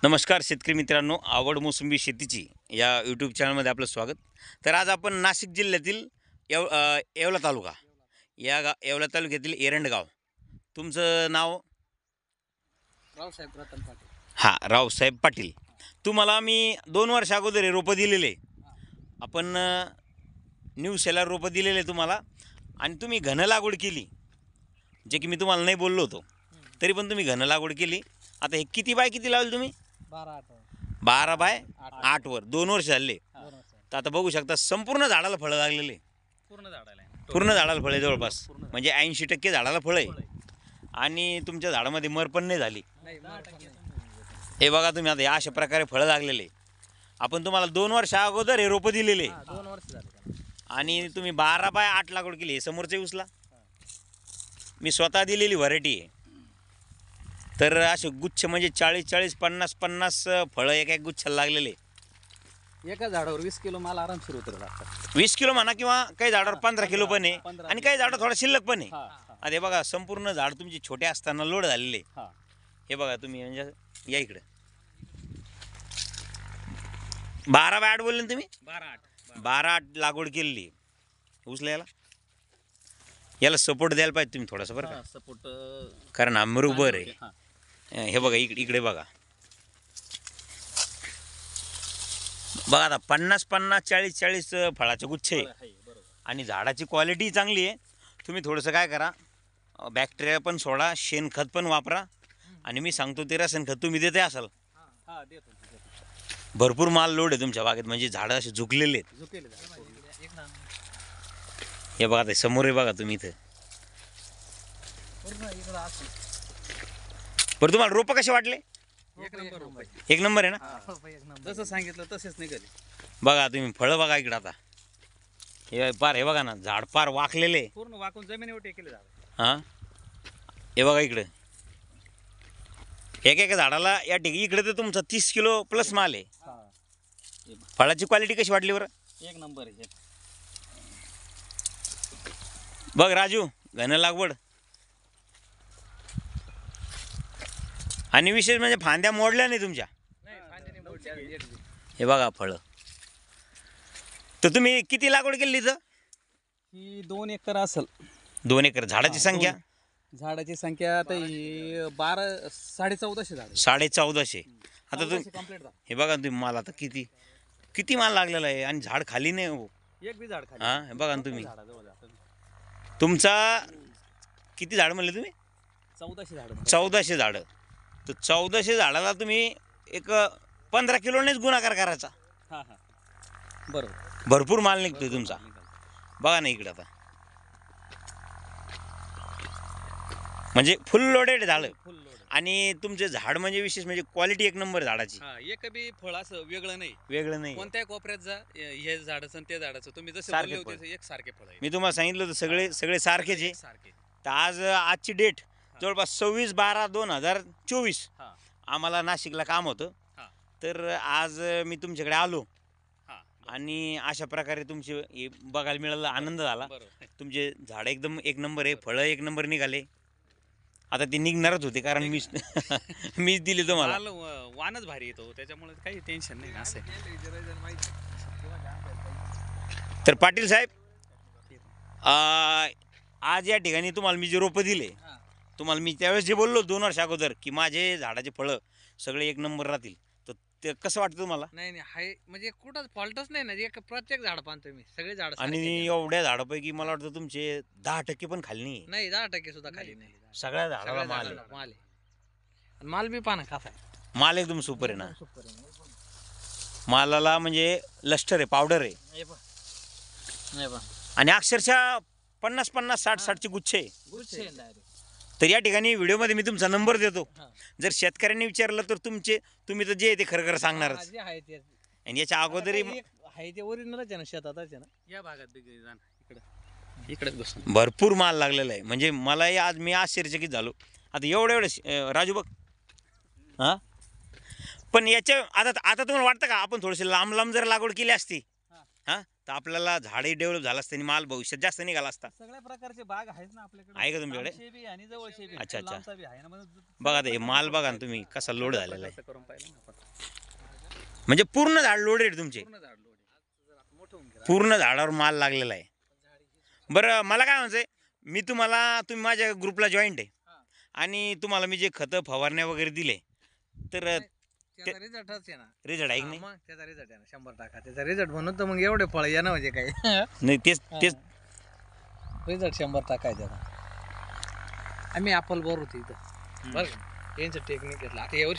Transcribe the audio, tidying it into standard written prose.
नमस्कार शेतकरी मित्रांनो, आवड मोसंबी शेतीची या यूट्यूब चॅनलमध्ये आपलं स्वागत. तर आज आपण नाशिक जिल्ह्यातील येवला तालुका येवला तालुक्यातील एरंड गाव. तुमचं नाव? रावसाहेब रतन पाटील. हां, रावसाहेब पाटील. तुम्हाला मी 2 वर्ष अगोदर हे रोपं दिलेले. आपण न्यू सेलर रोपं दिलेले तुम्हाला आणि तुम्ही घन लागवड केली, जे की मी तुम्हाला नाही बोललो होतो, तरी पण तुम्ही घन लागवड केली. आता हे किती बाय किती लावले तुम्ही? 12 बाय 8 वर 2 वर्ष झाले. तर आता बघू शकता संपूर्ण झाडाला फळं लागलेले. पूर्ण झाडाला फळे जवळपास म्हणजे 80% झाडाला फळ आहे. आणि तुमच्या झाडामध्ये मर पण नाही झाली. हे बघा तुम्ही आता अशा प्रकारे फळं लागलेले. आपण तुम्हाला 2 वर्ष अगोदर हे रोपं दिलेले 2 वर्ष झाले आणि तुम्ही 12 बाय 8 लागवड केली. हे समोरचे उचला, मी स्वतः दिलेली व्हरायटी आहे. तर असे गुच्छ म्हणजे 40-40, 50-50 फळं एका एक गुच्छाला लागलेले. एका झाडावर 20 किलो माल आरामशीर उतरला. 20 किलो म्हणा, किंवा काही झाडावर 15 किलो पण आहे आणि काही झाडावर थोडा शिल्लक पण आहे. आता हे बघा संपूर्ण झाड तुमचे छोटे असताना लोड झालेले. हे बघा तुम्ही, म्हणजे या इकडे 12 बाय 8 बोलले ना तुम्ही? 12-8 लागवड केलेली. उचलायला याला सपोर्ट द्यायला पाहिजे तुम्ही थोडासा, बरं का? सपोर्ट कारण हा बरोबर आहे. हे बघा इकडे बघा. बघा आता 50-50, 40-40 फळाचे गुच्छ आहे आणि झाडाची क्वालिटी चांगली आहे. तुम्ही थोडंसं काय करा, बॅक्टेरिया पण सोडा, शेणखत पण वापरा. आणि मी सांगतो ते रासायनिक तुम्ही देते असाल. भरपूर माल लोड आहे तुमच्या बागेत, म्हणजे झाडं असे झुकलेले आहेत. हे बघा ते समोर आहे बघा तुम्ही इथं. बरं, तुम्हाला रोपं कसे वाटले? एक नंबर आहे ना? जसं सांगितलं तसेच निघाले. बघा तुम्ही फळं बघा इकडं. आता हे पार, हे बघा ना, झाड पार वाकलेले, पूर्ण वाकून जमिनीवर टेकले झाड. हां हे बघा इकडे एका झाडाला या ठिकाणी. इकडे तर तुमचा 30 किलो प्लस माल आहे. फळाची क्वालिटी कशी वाटली बरं? एक नंबर आहे. बघ राजू, घन लागवड. आणि विशेष म्हणजे फांद्या मोडल्या नाही तुमच्या. हे बघा फळं. तर तुम्ही किती लागवड केली इथं? ही 2 एकर असेल. 2 एकर. झाडाची संख्या? झाडाची संख्या आता ही 14,500 झाड. 1450. आता तुम्ही कंप्लीट झालं. हे बघा तुम्ही माल आता किती माल लागलेला आहे आणि झाड खाली नाही हो. एक बी झाड खाली. हां हे बघा ना तुम्ही. झाडाजवळ जातं. तुमचा किती झाड म्हणले तुम्ही? 1400 झाड. 1400 झाडं. तर 1400 झाडाला तुम्ही एक 15 किलोनेच गुणाकार करायचा. बरोबर. भरपूर माल निघतोय तुमचा. बघा ना इकडं आता, म्हणजे फुल लोडेड झालं. फुल लोड. आणि तुमचे झाड म्हणजे विशेष म्हणजे क्वालिटी एक नंबर झाडाची. एक बी फळ असं वेगळं नाही. वेगळं नाही. कोणत्याही कोपऱ्यात जा, हे झाडाचं आणि ते झाडाचं तुम्ही जसे सारखे बोलले होते एक सारखे फळ आहे. मी तुम्हाला सांगितलं होतं सगळे सारखेच आहे. सारखे. तर आजची डेट जवळपास 26/12/2024. आम्हाला नाशिकला काम होतं. तर आज मी तुमच्याकडे आलो आणि अशा प्रकारे तुमचे हे बघायला मिळालं, आनंद झाला. तुमचे झाड एकदम एक नंबर आहे, फळं एक नंबर निघाले. आता ते निघणारच होते कारण मीच दिले तुम्हाला. वानच भारी येतो, त्याच्यामुळे काही टेन्शन नाही. असं तर पाटील साहेब, आज या ठिकाणी तुम्हाला मी जे रोपं दिले, तुम्हाला मी त्यावेळेस जे बोललो 2 वर्ष अगोदर की माझे झाडाचे फळं सगळे एक नंबर राहतील, तर ते कसं वाटतं तुम्हाला? नाही हाय, म्हणजे कुठं फॉल्टच नाही ना. एक प्रत्येक झाड पाहतो मी, सगळे झाड. आणि एवढ्या झाडापैकी मला वाटतं तुमचे 10% पण खाली नाही. 10% सुद्धा खाली नाही. सगळ्या झाडाला माल आहे. माल आहे. आणि माल बी पाना कसा आहे. माल एकदम सुपर आहे ना. मालाला म्हणजे लष्टर आहे, पावडर आहे. आणि अक्षरशः 50-50, 60-60 चे गुच्छ आहे. तर या ठिकाणी व्हिडिओमध्ये मी तुमचा नंबर देतो. जर शेतकऱ्यांनी विचारलं तर तुम्ही तर जे आहे ते खरं सांगणारच. आणि याच्या अगोदरही ते ओरिजिनलच आहे ना, शेतातच आहे ना. या भागात इकडे भरपूर माल लागलेला आहे. म्हणजे मलाही आज मी आश्चर्यचकित झालो. आता एवढे राजू बघ. हां पण याच्या आता तुम्हाला वाटतं का आपण थोडेसे लांब जर लागवड केली असती, हां, तर आपल्याला झाडही डेव्हलप झालं असतं आणि माल भविष्यात जास्त निघाला असता. सगळ्या प्रकारचे बाग आहेत ना आपल्याकडे. आहे का तुमच्याकडे? लांबचे बी आणि जवळचे बी. अच्छा, अच्छा. लांबचा बी आहे ना, म्हणजे बघा ते माल बघा ना तुम्ही कसा लोड सगळ्या झालेला आहे. प्रकारचं करून पाहिलं ना आपण. म्हणजे पूर्ण झाड लोडेड तुमचे, पूर्ण झाड लोड आहे. मोठं होऊन गेलं. पूर्ण झाडावर माल लागलेला आहे. बरं मला काय म्हणायचं आहे, मी तुम्ही माझ्या ग्रुपला जॉईंट आहे आणि तुम्हाला मी जे खतं फवारण्या वगैरे दिले तर त्याचा रिझल्टच आहे ना. रिझल्ट आहे की नाही? मग त्याचा रिझल्ट आहे ना 100%. त्याचा रिझल्ट म्हणून तर मग एवढे फळ येणं म्हणजे काय. नाही तेच रिझल्ट 100% आहे त्याचा. आम्ही ॲपल बोर होती इथं बरं का. यांचं टेक्निक घेतलं आता यावर्षी